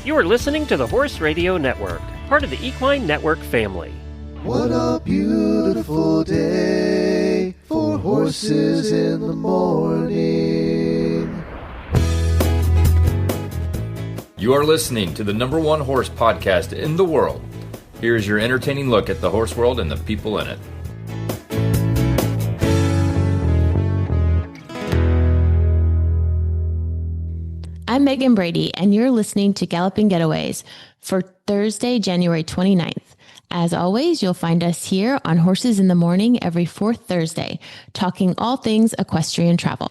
You are listening to the Horse Radio Network, part of the Equine Network family. What a beautiful day for horses in the morning. You are listening to the #1 horse podcast in the world. Here is your entertaining look at the horse world and the people in it. I'm Meghan Brady, and you're listening to Galloping Getaways for Thursday, January 29th. As always, you'll find us here on Horses in the Morning every fourth Thursday, talking all things equestrian travel.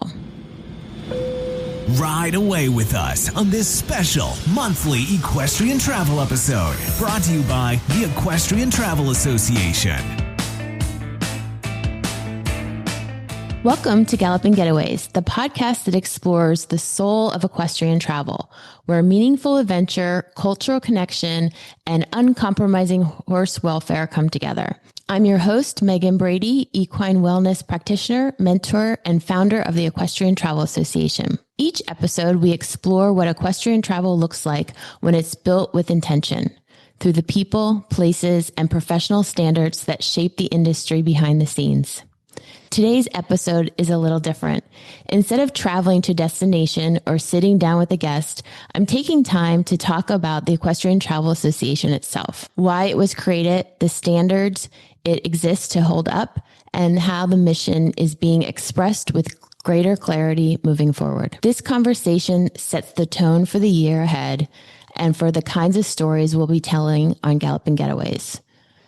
Ride away with us on this special monthly Equestrian Travel episode, brought to you by the Equestrian Travel Association. Welcome to Galloping Getaways, the podcast that explores the soul of equestrian travel, where meaningful adventure, cultural connection, and uncompromising horse welfare come together. I'm your host, Meghan Brady, equine wellness practitioner, mentor, and founder of the Equestrian Travel Association. Each episode, we explore what equestrian travel looks like when it's built with intention, through the people, places, and professional standards that shape the industry behind the scenes. Today's episode is a little different. Instead of traveling to a destination or sitting down with a guest, I'm taking time to talk about the Equestrian Travel Association itself, why it was created, the standards it exists to hold up, and how the mission is being expressed with greater clarity moving forward. This conversation sets the tone for the year ahead and for the kinds of stories we'll be telling on Galloping Getaways.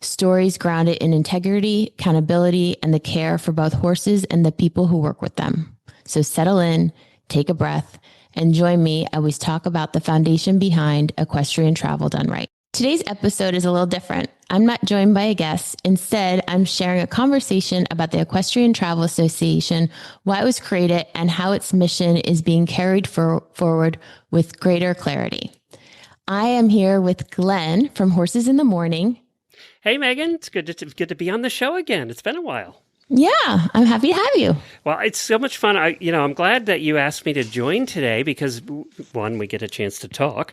Stories grounded in integrity, accountability, and the care for both horses and the people who work with them. So settle in, take a breath, and join me as we talk about the foundation behind equestrian travel done right. Today's episode is a little different. I'm not joined by a guest. Instead, I'm sharing a conversation about the Equestrian Travel Association, why it was created, and how its mission is being carried forward with greater clarity. I am here with Glenn from Horses in the Morning. Hey, Meghan, it's good to be on the show again. It's been a while. Yeah, I'm happy to have you. Well, it's so much fun. I'm glad that you asked me to join today because, one, we get a chance to talk,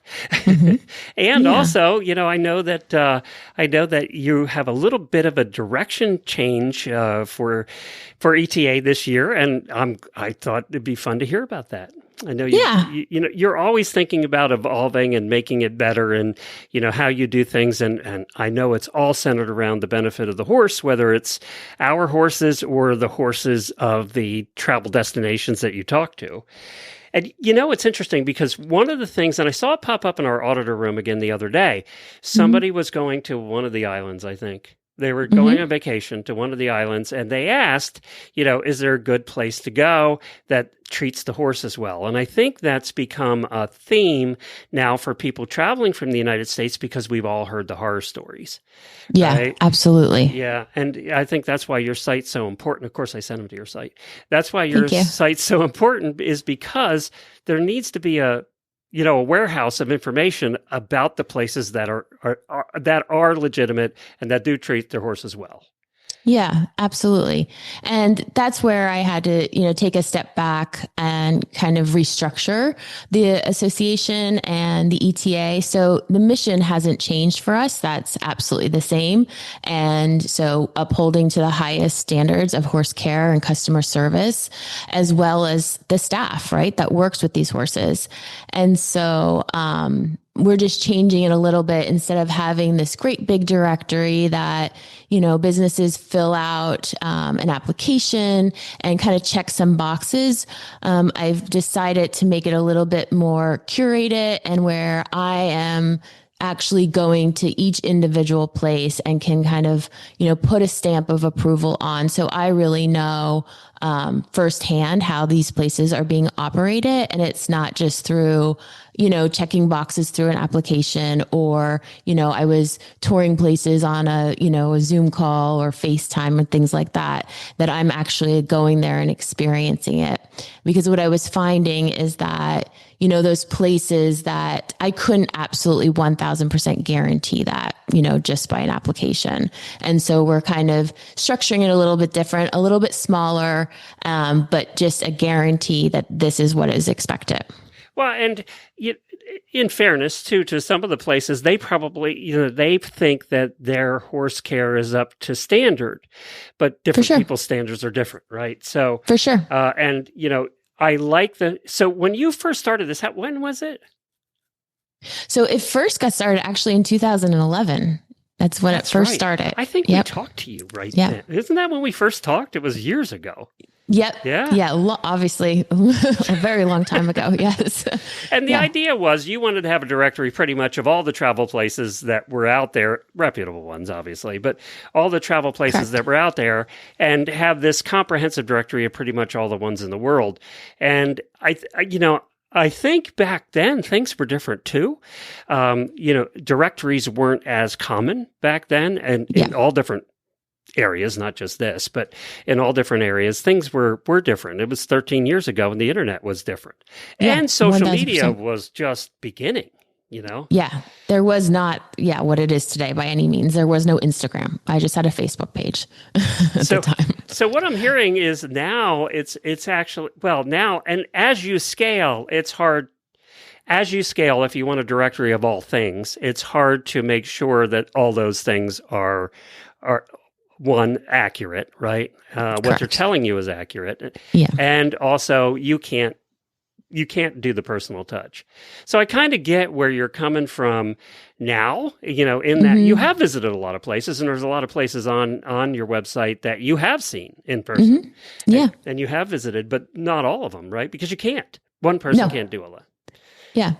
and also, I know that you have a little bit of a direction change for ETA this year, and I thought it'd be fun to hear about that. I know you're always thinking about evolving and making it better and, how you do things. And I know it's all centered around the benefit of the horse, whether it's our horses or the horses of the travel destinations that you talk to. And, it's interesting because one of the things, and I saw it pop up in our auditor room again the other day, somebody was going to one of the islands, I think. They were going on vacation to one of the islands, and they asked, is there a good place to go that treats the horses well? And I think that's become a theme now for people traveling from the United States because we've all heard the horror stories. Yeah, right? Absolutely. Yeah, and I think that's why your site's so important. Of course, I sent them to your site. That's why your site's so important, is because there needs to be a warehouse of information about the places that are legitimate and that do treat their horses well. Yeah, absolutely. And that's where I had to, take a step back and kind of restructure the association and the ETA. So the mission hasn't changed for us. That's absolutely the same. And so upholding to the highest standards of horse care and customer service, as well as the staff, right, that works with these horses. And so, we're just changing it a little bit. Instead of having this great big directory that, businesses fill out an application and kind of check some boxes, I've decided to make it a little bit more curated, and where I am actually going to each individual place and can kind of, put a stamp of approval on. So I really know firsthand how these places are being operated. And it's not just through, checking boxes through an application, or, I was touring places on a Zoom call or FaceTime and things like that I'm actually going there and experiencing it. Because what I was finding is that, those places that I couldn't absolutely 1000% guarantee that, just by an application. And so we're kind of structuring it a little bit different, a little bit smaller, but just a guarantee that this is what is expected. Well, and you, in fairness, too, to some of the places, they probably, they think that their horse care is up to standard, but different people's standards are different, right? So, For sure. And, I like so when you first started this, when was it? So it first got started actually in 2011. That's when it first started. I think we talked to you then. Isn't that when we first talked? It was years ago. Yep. Yeah. Yeah. Obviously, a very long time ago. Yes. And the idea was you wanted to have a directory pretty much of all the travel places that were out there, reputable ones, obviously, but all the travel places that were out there, and have this comprehensive directory of pretty much all the ones in the world. And I think back then things were different too. Directories weren't as common back then, and in all different areas, not just this, but in all different areas, things were different. It was 13 years ago and the internet was different. And social 1,000%. Media was just beginning, Yeah, there was not, what it is today by any means. There was no Instagram. I just had a Facebook page at the time. So what I'm hearing is now it's actually, now, and as you scale, it's hard. As you scale, if you want a directory of all things, it's hard to make sure that all those things are one, accurate, right? What they're telling you is accurate. Yeah. And also you can't do the personal touch. So I kind of get where you're coming from now, in that you have visited a lot of places, and there's a lot of places on your website that you have seen in person. Yeah. And you have visited, but not all of them, right? Because you can't. One person can't do a lot. Yeah.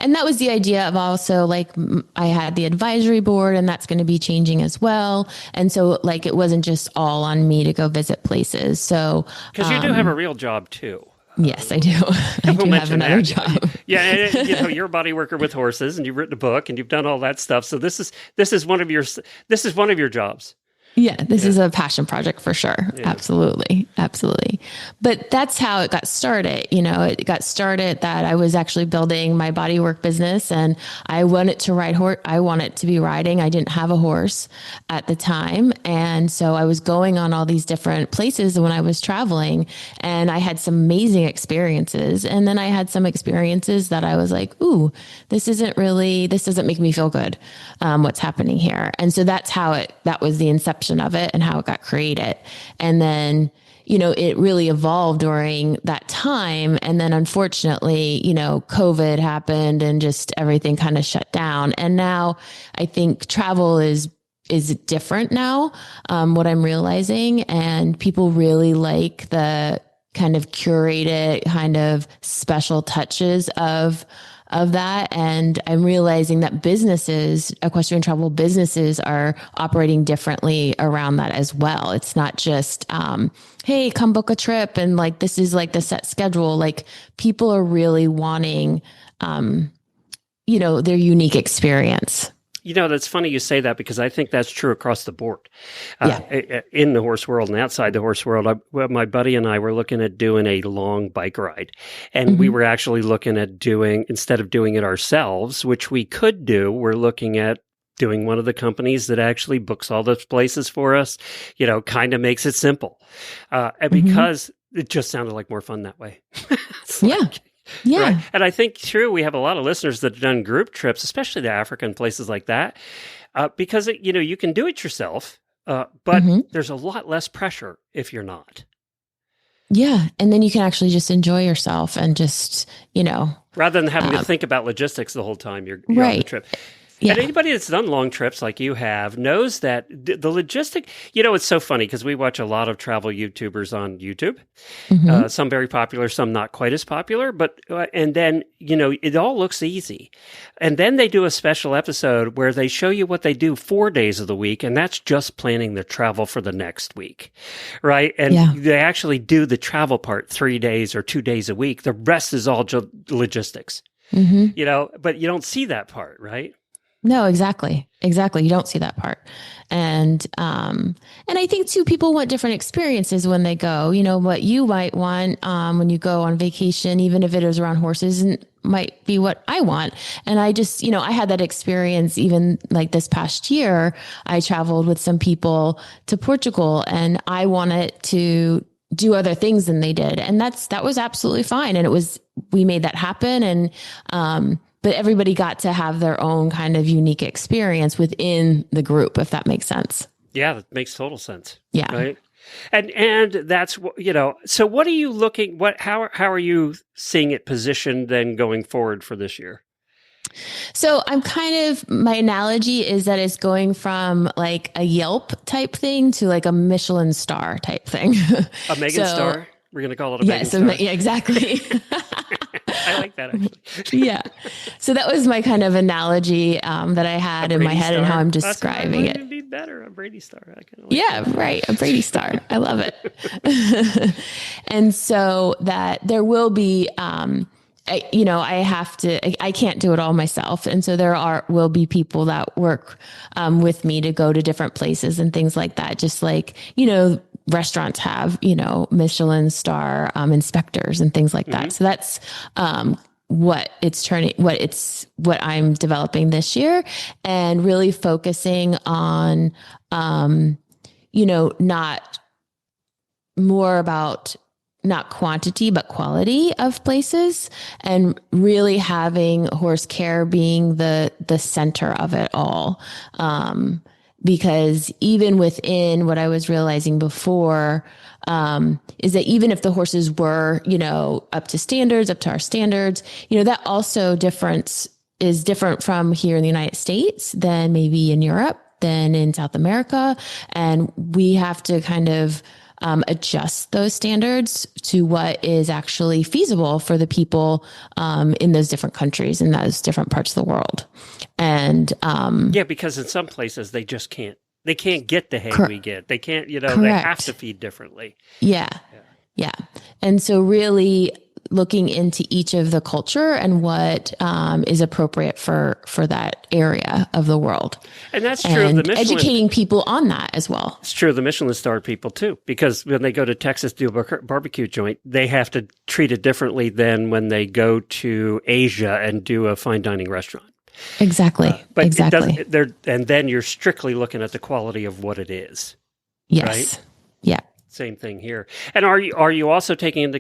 And that was the idea of also I had the advisory board, and that's going to be changing as well. And so it wasn't just all on me to go visit places. So, because you do have a real job too. Yes, I do. I do have another job. Yeah. And, you're a body worker with horses, and you've written a book, and you've done all that stuff. So this is one of your jobs. Yeah, this is a passion project for sure. Yeah. Absolutely. Absolutely. But that's how it got started. It got started that I was actually building my bodywork business, and I wanted to ride horse. I wanted to be riding. I didn't have a horse at the time. And so I was going on all these different places when I was traveling, and I had some amazing experiences. And then I had some experiences that I was like, ooh, this doesn't make me feel good. What's happening here? And so that was the inception of it and how it got created. And then, it really evolved during that time. And then unfortunately, COVID happened and just everything kind of shut down. And now I think travel is different now, what I'm realizing. And people really like the kind of curated, kind of special touches of that. And I'm realizing that equestrian travel businesses are operating differently around that as well. It's not just, hey, come book a trip. And this is the set schedule. People are really wanting, their unique experience. That's funny you say that, because I think that's true across the board in the horse world and outside the horse world. My buddy and I were looking at doing a long bike ride, and we were actually looking at instead of doing it ourselves, which we could do, we're looking at doing one of the companies that actually books all those places for us, kind of makes it simple. And because it just sounded like more fun that way. Yeah. Right? And I think, we have a lot of listeners that have done group trips, especially to Africa and places like that, because, you can do it yourself, but there's a lot less pressure if you're not. Yeah. And then you can actually just enjoy yourself and just, rather than having to think about logistics the whole time you're on the trip. Yeah. And anybody that's done long trips like you have knows that the logistic, it's so funny because we watch a lot of travel YouTubers on YouTube, some very popular, some not quite as popular, but, and then, it all looks easy. And then they do a special episode where they show you what they do 4 days of the week, and that's just planning the travel for the next week, right? And they actually do the travel part 3 days or 2 days a week. The rest is all logistics, but you don't see that part, right? No, exactly. You don't see that part. And I think too, people want different experiences when they go, what you might want, when you go on vacation, even if it is around horses, might be what I want. And I just, I had that experience even this past year. I traveled with some people to Portugal, and I wanted to do other things than they did. And that was absolutely fine. And we made that happen. And, but everybody got to have their own kind of unique experience within the group, if that makes sense. Yeah, that makes total sense. Yeah. Right. And that's, so what are you looking, how are you seeing it positioned then going forward for this year? So my analogy is that it's going from like a Yelp type thing to like a Michelin star type thing. A Meghan star? We're going to call it a Meghan star. Yeah, exactly. I like that actually. Yeah. So that was my kind of analogy that I had in my head star. and how I'm describing it. It'd be better, a Brady star. Right. A Brady star. I love it. And so that there will be, I can't do it all myself. And so will be people that work with me to go to different places and things like that. Just like, restaurants have, Michelin star inspectors and things like that. So that's what I'm developing this year, and really focusing on, not more about not quantity, but quality of places, and really having horse care being the center of it all. Because even within what I was realizing before, is that even if the horses were, up to our standards, that also is different from here in the United States than maybe in Europe, than in South America. And we have to kind of adjust those standards to what is actually feasible for the people in those different countries, in those different parts of the world. And because in some places they just can't. They can't get the hay we get. They can't, they have to feed differently. Yeah. And so really looking into each of the culture and what is appropriate for that area of the world. And that's true of the Michelin. Educating people on that as well. It's true of the Michelin star people too, because when they go to Texas to do a barbecue joint, they have to treat it differently than when they go to Asia and do a fine dining restaurant. Exactly. But exactly. And then you're strictly looking at the quality of what it is. Yes. Right? Yeah. Same thing here. And are you also taking into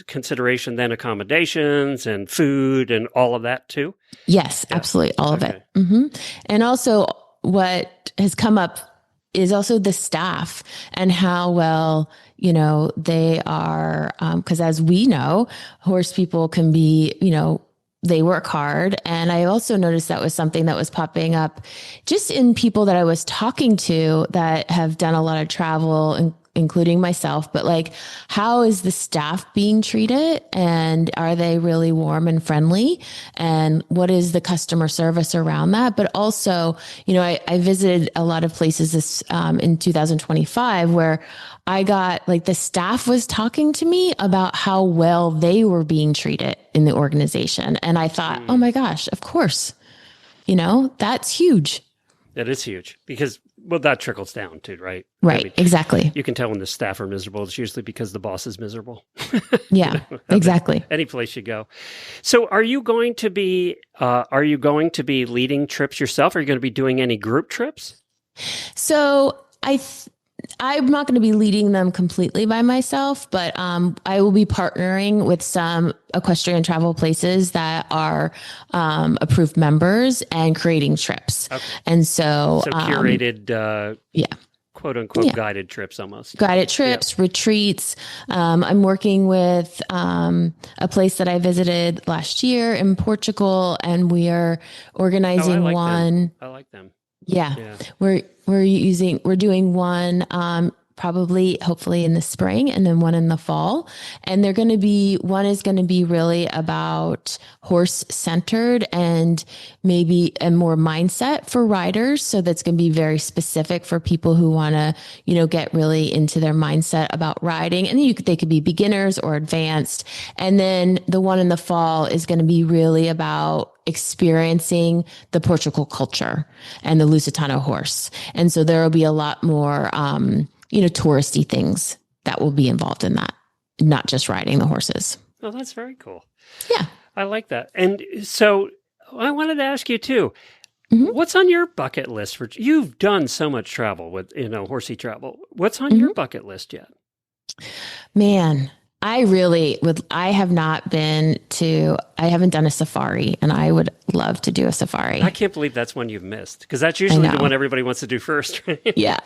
consideration then accommodations and food and all of that too? Yes, absolutely. All of it. Mm-hmm. And also what has come up is also the staff and how well, they are, because as we know, horse people can be, they work hard. And I also noticed that was something that was popping up just in people that I was talking to that have done a lot of travel, including myself, but like, how is the staff being treated? And are they really warm and friendly? And what is the customer service around that? But also, I visited a lot of places this, in 2025 where I got like the staff was talking to me about how well they were being treated in the organization. And I thought, oh my gosh, of course, that's huge. That is huge because, that trickles down too, right? Right. Exactly. You can tell when the staff are miserable. It's usually because the boss is miserable. Yeah, exactly. Any place you go. So are you going to be leading trips yourself? Are you going to be doing any group trips? So I'm not going to be leading them completely by myself, but I will be partnering with some equestrian travel places that are approved members and creating trips. Okay. And so curated, quote unquote, guided trips almost. Guided trips, retreats. I'm working with a place that I visited last year in Portugal, and we are organizing one. I like them. Yeah. We're doing one, hopefully in the spring, and then one in the fall. And one is going to be really about horse centered and maybe a more mindset for riders. So that's going to be very specific for people who want to, get really into their mindset about riding. And they could be beginners or advanced. And then the one in the fall is going to be really about experiencing the Portugal culture and the Lusitano horse. And so there will be a lot more, touristy things that will be involved in that, not just riding the horses. Oh, that's very cool. Yeah. I like that. And so I wanted to ask you too, what's on your bucket list you've done so much travel with, horsey travel. What's on your bucket list yet? Man, I really would. I haven't done a safari, and I would love to do a safari. I can't believe that's one you've missed, because that's usually the one everybody wants to do first. Right? Yeah.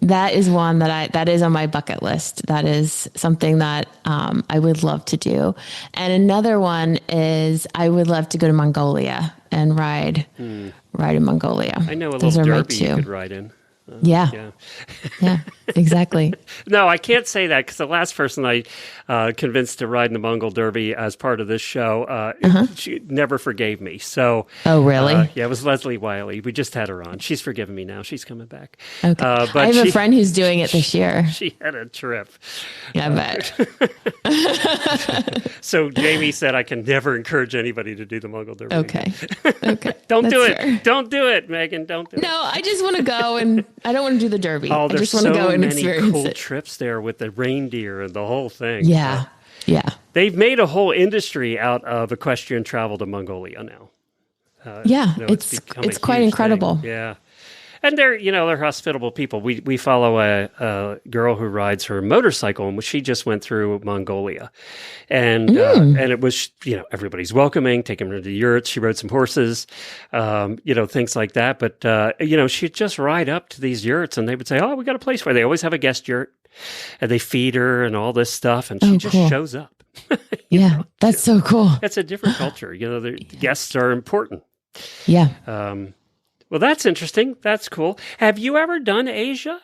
That is one that is on my bucket list. That is something that I would love to do. And another one is I would love to go to Mongolia and ride in Mongolia. I know a little derby you could ride in. Yeah, exactly. No, I can't say that, because the last person I convinced to ride in the Mongol Derby as part of this show, she never forgave me. So, oh, really? Yeah, it was Leslie Wiley. We just had her on. She's forgiven me now. She's coming back. Okay. But I have a friend who's doing it this year. She had a trip. Yeah, I bet. So Jamie said I can never encourage anybody to do the Mongol Derby. Okay. Don't do it. Fair. Don't do it, Megan. Don't do it. No, I just want to go, and I don't want to do the Derby. Oh, I just want to go and experience cool it. Trips there with the reindeer and the whole thing. Yeah. They've made a whole industry out of equestrian travel to Mongolia now. It's quite incredible. Thing. Yeah. And they're hospitable people. We follow a girl who rides her motorcycle, and she just went through Mongolia, and it was everybody's welcoming, taking her to the yurts. She rode some horses, things like that. But she'd just ride up to these yurts, and they would say, "Oh, we got a place for." They always have a guest yurt, and they feed her and all this stuff, and she just shows up. That's so cool. That's a different culture. The guests are important. Yeah. Well, that's interesting. That's cool. Have you ever done Asia?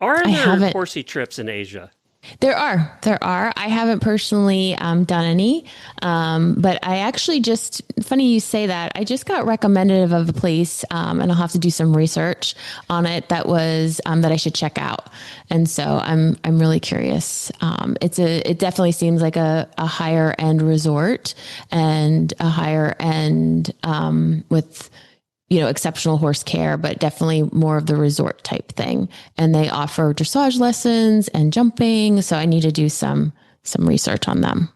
Are there horsey trips in Asia? There are. I haven't personally done any, but I actually funny you say that, I just got recommended of a place, and I'll have to do some research on it that was that I should check out. And so I'm really curious. It definitely seems like a higher end resort, and a higher end with exceptional horse care, but definitely more of the resort type thing. And they offer dressage lessons and jumping. So I need to do some research on them.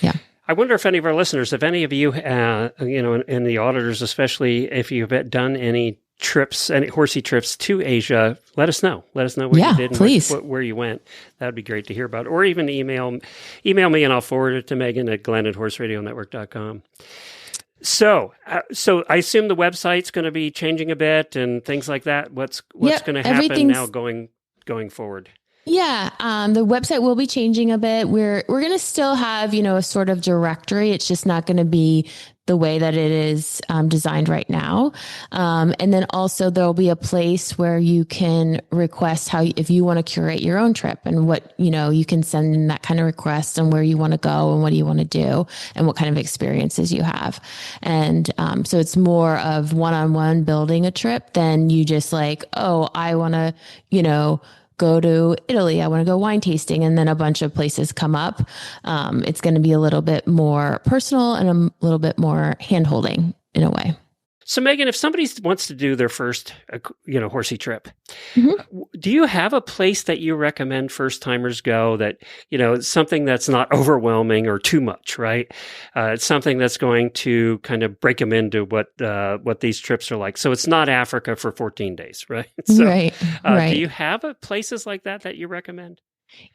Yeah. I wonder if any of our listeners, if any of you, and the auditors, especially if you've done any trips, any horsey trips to Asia, let us know. Let us know what you did and please. Where you went. That would be great to hear about. Or even email me, and I'll forward it to Meghan at glenn@horseradionetwork.com. So I assume the website's going to be changing a bit and things like that. What's going to happen now going forward? Yeah, the website will be changing a bit. We're going to still have a sort of directory. It's just not going to be the way that it is designed right now. And then also there'll be a place where you can request if you want to curate your own trip, and what, you can send in that kind of request, and where you want to go and what do you want to do and what kind of experiences you have. And so it's more of one-on-one building a trip than you just like, oh, I want to, go to Italy. I want to go wine tasting. And then a bunch of places come up. It's going to be a little bit more personal and a little bit more hand-holding in a way. So Meghan, if somebody wants to do their first, horsey trip, do you have a place that you recommend first timers go that, something that's not overwhelming or too much, right? It's something that's going to kind of break them into what these trips are like. So it's not Africa for 14 days, right? So, right. Do you have places like that you recommend?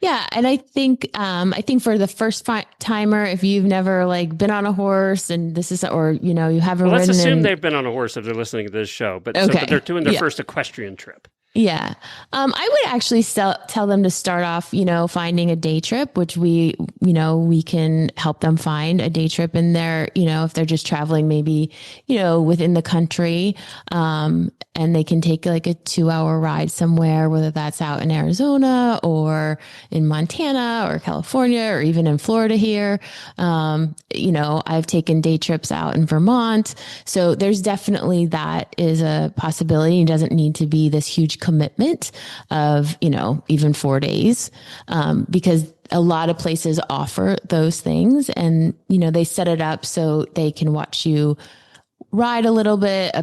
Yeah. And I think for the first timer, if you've never been on a horse and this is, or, you haven't let's ridden. assume they've been on a horse if they're listening to this show, but they're doing their first equestrian trip. Yeah. I would actually tell them to start off, finding a day trip, which we can help them find a day trip in there, if they're just traveling, maybe, within the country, and they can take a 2-hour ride somewhere, whether that's out in Arizona or in Montana or California or even in Florida here. I've taken day trips out in Vermont. So there's definitely that is a possibility. It doesn't need to be this huge commitment of, even 4 days, because a lot of places offer those things, and, they set it up so they can watch you ride a little bit,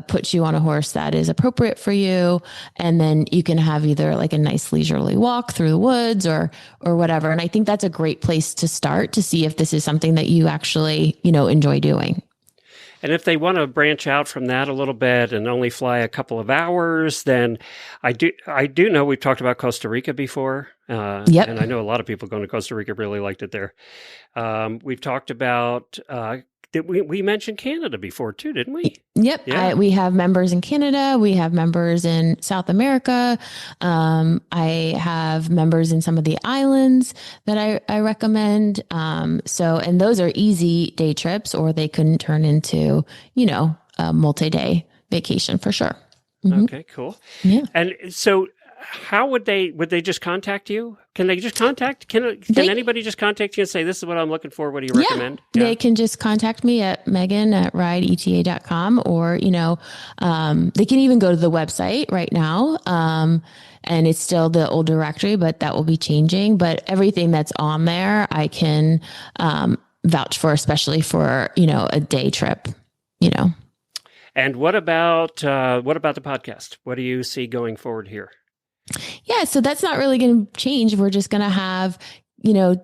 put you on a horse that is appropriate for you. And then you can have either a nice leisurely walk through the woods or whatever. And I think that's a great place to start to see if this is something that you actually, enjoy doing. And if they want to branch out from that a little bit and only fly a couple of hours, then I do know we've talked about Costa Rica before. Yep. And I know a lot of people going to Costa Rica really liked it there. We've talked about, we mentioned Canada before too, didn't we? Yep. Yeah. We have members in Canada. We have members in South America. I have members in some of the islands that I recommend. And those are easy day trips, or they can turn into, a multi-day vacation for sure. Mm-hmm. Okay, cool. Yeah. And so how would they just contact you? Can they just can anybody just contact you and say, this is what I'm looking for? What do you recommend? Yeah. They can just contact me at Meghan at rideeta.com, or, they can even go to the website right now. And it's still the old directory, but that will be changing. But everything that's on there, I can, vouch for, especially for, a day trip, And what about the podcast? What do you see going forward here? Yeah, so that's not really going to change. We're just going to have,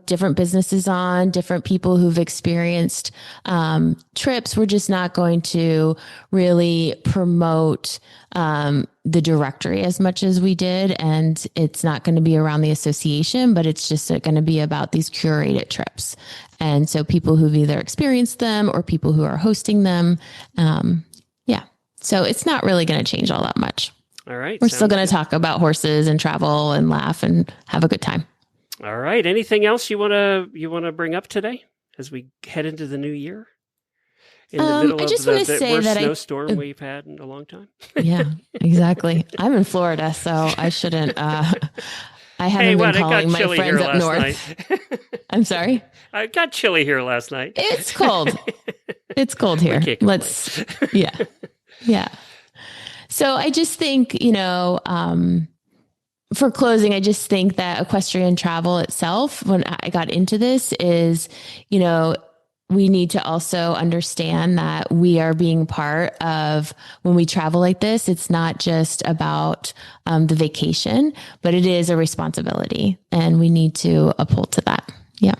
different businesses on, different people who've experienced trips. We're just not going to really promote the directory as much as we did. And it's not going to be around the association, but it's just going to be about these curated trips. And so people who've either experienced them or people who are hosting them. So it's not really going to change all that much. All right. We're still going to talk about horses and travel and laugh and have a good time. All right. Anything else you want to bring up today as we head into the new year? In the middle of the worst snowstorm we've had in a long time. Yeah, exactly. I'm in Florida, so I shouldn't. I haven't been calling my friends up north. I'm sorry. It got chilly here last night. It's cold. It's cold here. Yeah. So I just think, for closing, I just think that equestrian travel itself, when I got into this, is, we need to also understand that we are being part of, when we travel like this, it's not just about the vacation, but it is a responsibility, and we need to uphold to that. Yeah.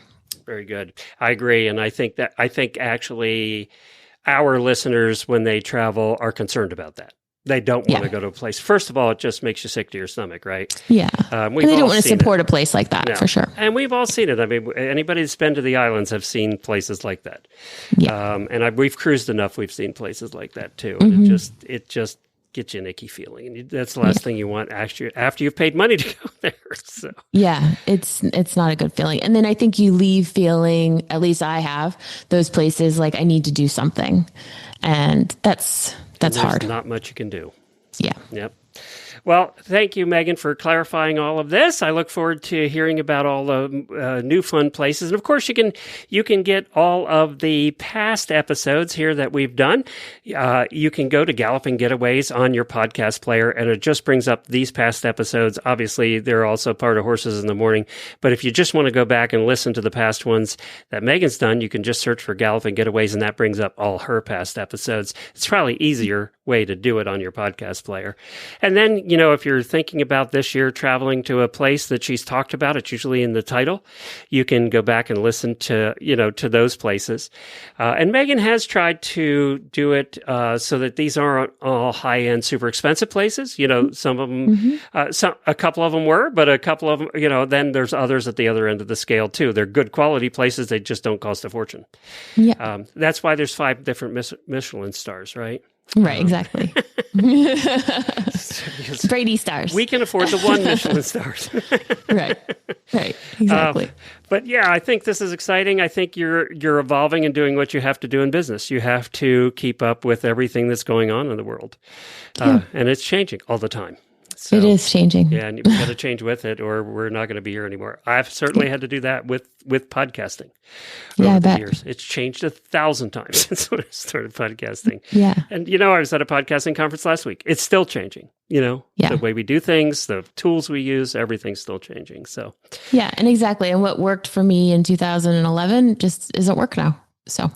Very good. I agree. And I think actually our listeners, when they travel, are concerned about that. They don't want to go to a place. First of all, it just makes you sick to your stomach, right? Yeah. And they don't want to support a place like that, for sure. And we've all seen it. I mean, anybody that's been to the islands have seen places like that. Yeah. We've cruised enough. We've seen places like that too. And it just gets you an icky feeling. And that's the last thing you want after you've paid money to go there. So yeah, it's not a good feeling. And then I think you leave feeling, at least I have, those places like I need to do something. And that's hard. Not much you can do. Yeah. Yep. Well, thank you, Meghan, for clarifying all of this. I look forward to hearing about all the new fun places. And of course, you can get all of the past episodes here that we've done. You can go to Galloping Getaways on your podcast player, and it just brings up these past episodes. Obviously, they're also part of Horses in the Morning. But if you just want to go back and listen to the past ones that Meghan's done, you can just search for Galloping Getaways, and that brings up all her past episodes. It's probably easier way to do it on your podcast player. And then, if you're thinking about this year traveling to a place that she's talked about, it's usually in the title. You can go back and listen to, to those places. And Meghan has tried to do it so that these aren't all high-end, super expensive places. Some of them, a couple of them were, but a couple of them, then there's others at the other end of the scale too. They're good quality places. They just don't cost a fortune. Yeah. That's why there's 5 different Michelin stars, right? Right, exactly. Brady stars. We can afford the 1 Michelin stars. Right, exactly. But yeah, I think this is exciting. I think you're evolving and doing what you have to do in business. You have to keep up with everything that's going on in the world. And it's changing all the time. So, it is changing. Yeah, and you've got to change with it, or we're not going to be here anymore. I've certainly had to do that with podcasting over the years. It's changed 1,000 times since when I started podcasting. Yeah. And, I was at a podcasting conference last week. It's still changing, the way we do things, the tools we use, everything's still changing. So, yeah, and exactly. And what worked for me in 2011 just isn't work now. So.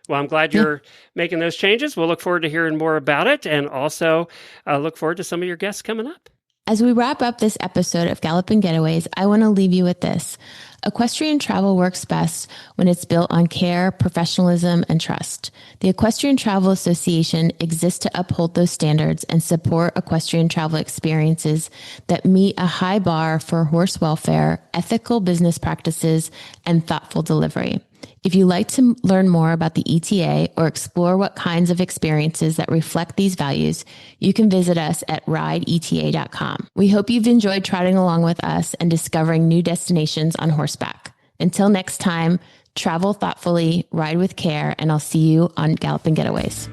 Well, I'm glad you're making those changes. We'll look forward to hearing more about it, and also look forward to some of your guests coming up. As we wrap up this episode of Galloping Getaways, I want to leave you with this. Equestrian travel works best when it's built on care, professionalism, and trust. The Equestrian Travel Association exists to uphold those standards and support equestrian travel experiences that meet a high bar for horse welfare, ethical business practices, and thoughtful delivery. If you'd like to learn more about the ETA or explore what kinds of experiences that reflect these values, you can visit us at rideeta.com. We hope you've enjoyed trotting along with us and discovering new destinations on horseback. Until next time, travel thoughtfully, ride with care, and I'll see you on Galloping Getaways.